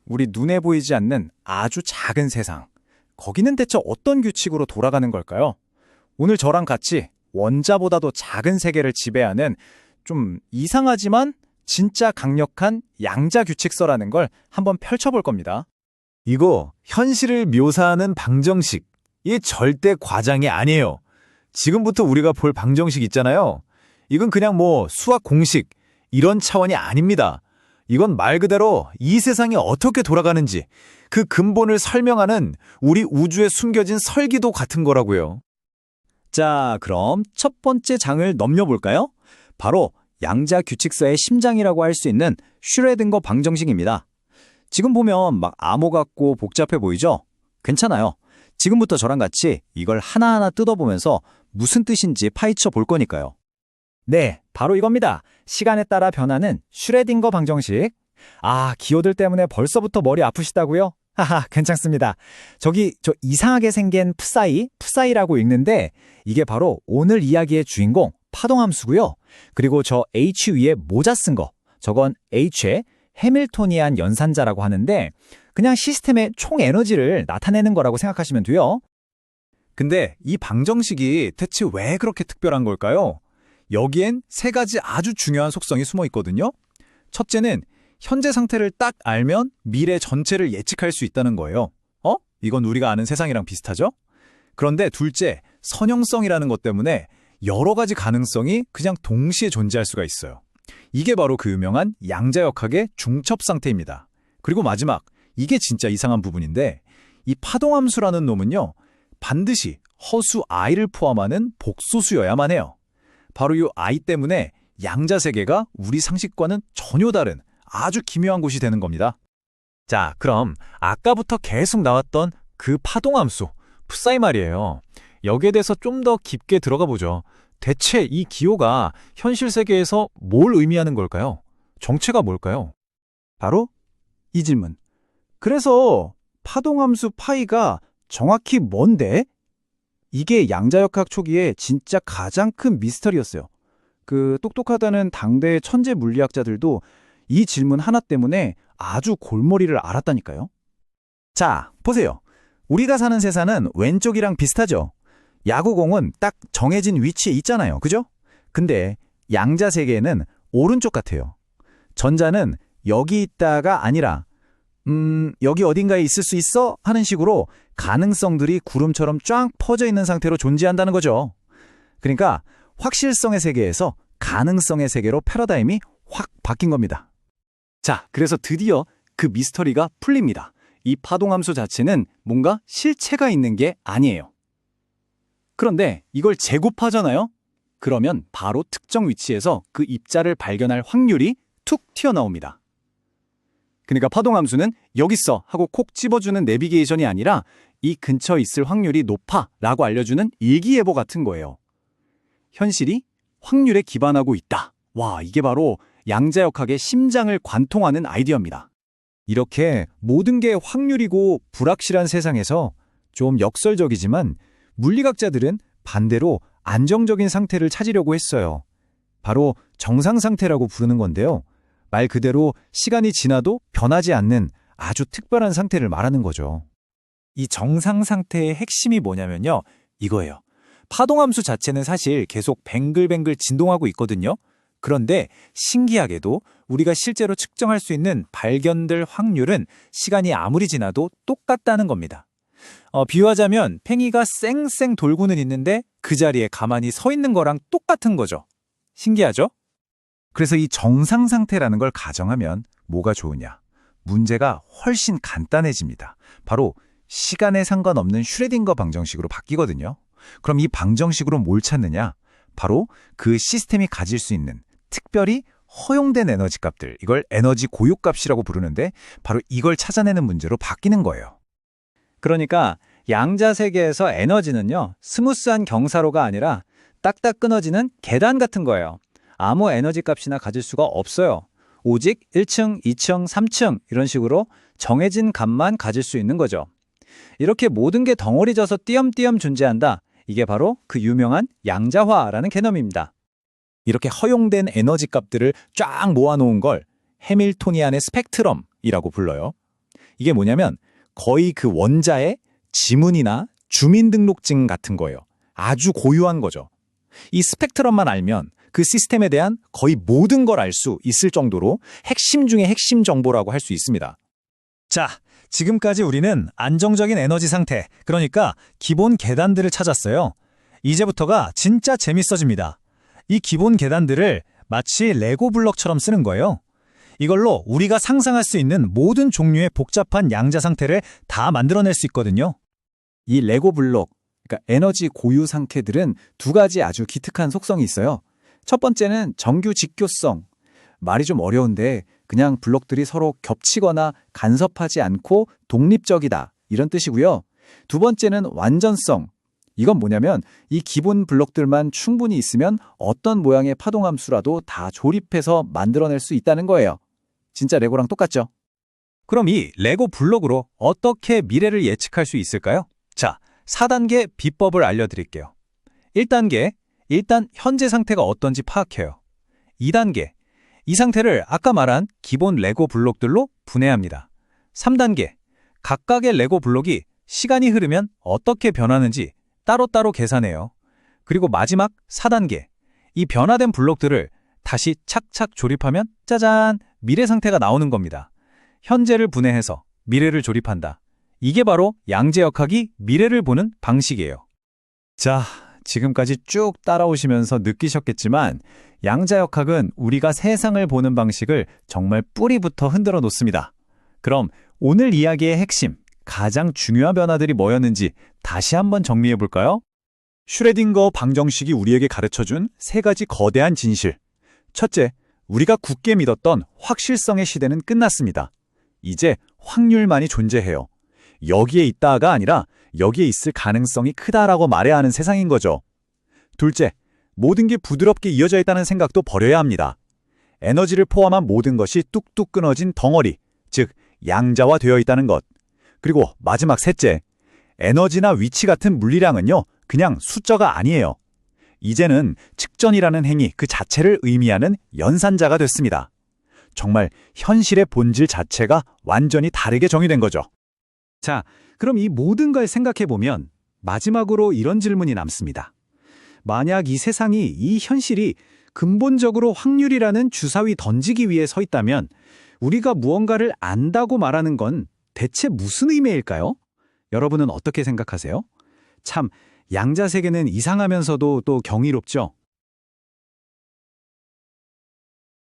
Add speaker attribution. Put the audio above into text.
Speaker 1: 우리 눈에 보이지 않는 아주 작은 세상. 거기는 대체 어떤 규칙으로 돌아가는 걸까요? 오늘 저랑 같이 원자보다도 작은 세계를 지배하는 좀 이상하지만 진짜 강력한 양자 규칙서라는 걸 한번 펼쳐볼 겁니다.
Speaker 2: 이거 현실을 묘사하는 방정식. 이 절대 과장이 아니에요. 지금부터 우리가 볼 방정식 있잖아요. 이건 그냥 뭐 수학 공식 이런 차원이 아닙니다. 이건 말 그대로 이 세상이 어떻게 돌아가는지 그 근본을 설명하는 우리 우주에 숨겨진 설기도 같은 거라고요.
Speaker 1: 자, 그럼 첫 번째 장을 넘겨볼까요? 바로 양자 규칙서의 심장이라고 할 수 있는 슈레딩거 방정식입니다. 지금 보면 막 암호 같고 복잡해 보이죠? 괜찮아요. 지금부터 저랑 같이 이걸 하나하나 뜯어보면서 무슨 뜻인지 파헤쳐 볼 거니까요. 네, 바로 이겁니다. 시간에 따라 변하는 슈레딩거 방정식. 아, 기호들 때문에 벌써부터 머리 아프시다고요? 하하, 괜찮습니다. 저기 저 이상하게 생긴 푸사이라고 읽는데 이게 바로 오늘 이야기의 주인공 파동함수고요. 그리고 저 H 위에 모자 쓴 거, 저건 H의 해밀토니안 연산자라고 하는데 그냥 시스템의 총 에너지를 나타내는 거라고 생각하시면 돼요.
Speaker 2: 근데 이 방정식이 대체 왜 그렇게 특별한 걸까요? 여기엔 세 가지 아주 중요한 속성이 숨어 있거든요. 첫째는 현재 상태를 딱 알면 미래 전체를 예측할 수 있다는 거예요. 이건 우리가 아는 세상이랑 비슷하죠? 그런데 둘째, 선형성이라는 것 때문에 여러 가지 가능성이 그냥 동시에 존재할 수가 있어요. 이게 바로 그 유명한 양자역학의 중첩 상태입니다. 그리고 마지막, 이게 진짜 이상한 부분인데 이 파동함수라는 놈은요, 반드시 허수 i를 포함하는 복소수여야만 해요. 바로 이 i 때문에 양자 세계가 우리 상식과는 전혀 다른 아주 기묘한 곳이 되는 겁니다. 자, 그럼 아까부터 계속 나왔던 그 파동함수, 푸사이 말이에요. 여기에 대해서 좀 더 깊게 들어가 보죠. 대체 이 기호가 현실 세계에서 뭘 의미하는 걸까요? 정체가 뭘까요?
Speaker 1: 바로 이 질문. 그래서 파동함수 파이가 정확히 뭔데? 이게 양자역학 초기에 진짜 가장 큰 미스터리였어요. 그 똑똑하다는 당대의 천재 물리학자들도 이 질문 하나 때문에 아주 골머리를 앓았다니까요. 자, 보세요. 우리가 사는 세상은 왼쪽이랑 비슷하죠? 야구공은 딱 정해진 위치에 있잖아요. 그죠? 근데 양자 세계에는 오른쪽 같아요. 전자는 여기 있다가 아니라 여기 어딘가에 있을 수 있어? 하는 식으로 가능성들이 구름처럼 쫙 퍼져 있는 상태로 존재한다는 거죠. 그러니까 확실성의 세계에서 가능성의 세계로 패러다임이 확 바뀐 겁니다. 자, 그래서 드디어 그 미스터리가 풀립니다. 이 파동함수 자체는 뭔가 실체가 있는 게 아니에요. 그런데 이걸 제곱하잖아요? 그러면 바로 특정 위치에서 그 입자를 발견할 확률이 툭 튀어나옵니다. 그러니까 파동함수는 여기 있어 하고 콕 집어주는 내비게이션이 아니라 이 근처에 있을 확률이 높아 라고 알려주는 일기예보 같은 거예요. 현실이 확률에 기반하고 있다. 와, 이게 바로 양자역학의 심장을 관통하는 아이디어입니다. 이렇게 모든 게 확률이고 불확실한 세상에서 좀 역설적이지만 물리학자들은 반대로 안정적인 상태를 찾으려고 했어요. 바로 정상 상태라고 부르는 건데요. 말 그대로 시간이 지나도 변하지 않는 아주 특별한 상태를 말하는 거죠. 이 정상 상태의 핵심이 뭐냐면요. 이거예요. 파동함수 자체는 사실 계속 뱅글뱅글 진동하고 있거든요. 그런데 신기하게도 우리가 실제로 측정할 수 있는 발견될 확률은 시간이 아무리 지나도 똑같다는 겁니다. 비유하자면 팽이가 쌩쌩 돌고는 있는데 그 자리에 가만히 서 있는 거랑 똑같은 거죠. 신기하죠? 그래서 이 정상 상태라는 걸 가정하면 뭐가 좋으냐? 문제가 훨씬 간단해집니다. 바로 시간에 상관없는 슈레딩거 방정식으로 바뀌거든요. 그럼 이 방정식으로 뭘 찾느냐? 바로 그 시스템이 가질 수 있는 특별히 허용된 에너지 값들, 이걸 에너지 고유값이라고 부르는데 바로 이걸 찾아내는 문제로 바뀌는 거예요. 그러니까 양자 세계에서 에너지는요, 스무스한 경사로가 아니라 딱딱 끊어지는 계단 같은 거예요. 아무 에너지 값이나 가질 수가 없어요. 오직 1층, 2층, 3층 이런 식으로 정해진 값만 가질 수 있는 거죠. 이렇게 모든 게 덩어리져서 띄엄띄엄 존재한다. 이게 바로 그 유명한 양자화라는 개념입니다. 이렇게 허용된 에너지 값들을 쫙 모아놓은 걸 해밀토니안의 스펙트럼이라고 불러요.
Speaker 2: 이게 뭐냐면 거의 그 원자의 지문이나 주민등록증 같은 거예요. 아주 고유한 거죠. 이 스펙트럼만 알면 그 시스템에 대한 거의 모든 걸 알 수 있을 정도로 핵심 중에 핵심 정보라고 할 수 있습니다. 자, 지금까지 우리는 안정적인 에너지 상태, 그러니까 기본 계단들을 찾았어요. 이제부터가 진짜 재밌어집니다. 이 기본 계단들을 마치 레고 블럭처럼 쓰는 거예요. 이걸로 우리가 상상할 수 있는 모든 종류의 복잡한 양자 상태를 다 만들어낼 수 있거든요.
Speaker 1: 이 레고 블록, 그러니까 에너지 고유 상태들은 두 가지 아주 기특한 속성이 있어요. 첫 번째는 정규 직교성. 말이 좀 어려운데 그냥 블록들이 서로 겹치거나 간섭하지 않고 독립적이다, 이런 뜻이고요. 두 번째는 완전성. 이건 뭐냐면 이 기본 블록들만 충분히 있으면 어떤 모양의 파동함수라도 다 조립해서 만들어낼 수 있다는 거예요. 진짜 레고랑 똑같죠?
Speaker 2: 그럼 이 레고 블록으로 어떻게 미래를 예측할 수 있을까요? 자, 4단계 비법을 알려드릴게요. 1단계, 일단 현재 상태가 어떤지 파악해요. 2단계, 이 상태를 아까 말한 기본 레고 블록들로 분해합니다. 3단계, 각각의 레고 블록이 시간이 흐르면 어떻게 변하는지 따로따로 계산해요. 그리고 마지막 4단계, 이 변화된 블록들을 다시 착착 조립하면 짜잔! 미래 상태가 나오는 겁니다. 현재를 분해해서 미래를 조립한다. 이게 바로 양자역학이 미래를 보는 방식이에요. 자, 지금까지 쭉 따라오시면서 느끼셨겠지만 양자역학은 우리가 세상을 보는 방식을 정말 뿌리부터 흔들어 놓습니다. 그럼 오늘 이야기의 핵심, 가장 중요한 변화들이 뭐였는지 다시 한번 정리해 볼까요? 슈레딩거 방정식이 우리에게 가르쳐준 세 가지 거대한 진실. 첫째, 우리가 굳게 믿었던 확실성의 시대는 끝났습니다. 이제 확률만이 존재해요. 여기에 있다가 아니라 여기에 있을 가능성이 크다라고 말해야 하는 세상인 거죠. 둘째, 모든 게 부드럽게 이어져 있다는 생각도 버려야 합니다. 에너지를 포함한 모든 것이 뚝뚝 끊어진 덩어리, 즉 양자화되어 있다는 것. 그리고 마지막 셋째, 에너지나 위치 같은 물리량은요, 그냥 숫자가 아니에요. 이제는 측전이라는 행위 그 자체를 의미하는 연산자가 됐습니다. 정말 현실의 본질 자체가 완전히 다르게 정의된 거죠. 자, 그럼 이 모든 걸 생각해보면 마지막으로 이런 질문이 남습니다. 만약 이 세상이, 이 현실이 근본적으로 확률이라는 주사위 던지기 위해 서 있다면 우리가 무언가를 안다고 말하는 건 대체 무슨 의미일까요? 여러분은 어떻게 생각하세요? 참, 양자 세계는 이상하면서도 또 경이롭죠?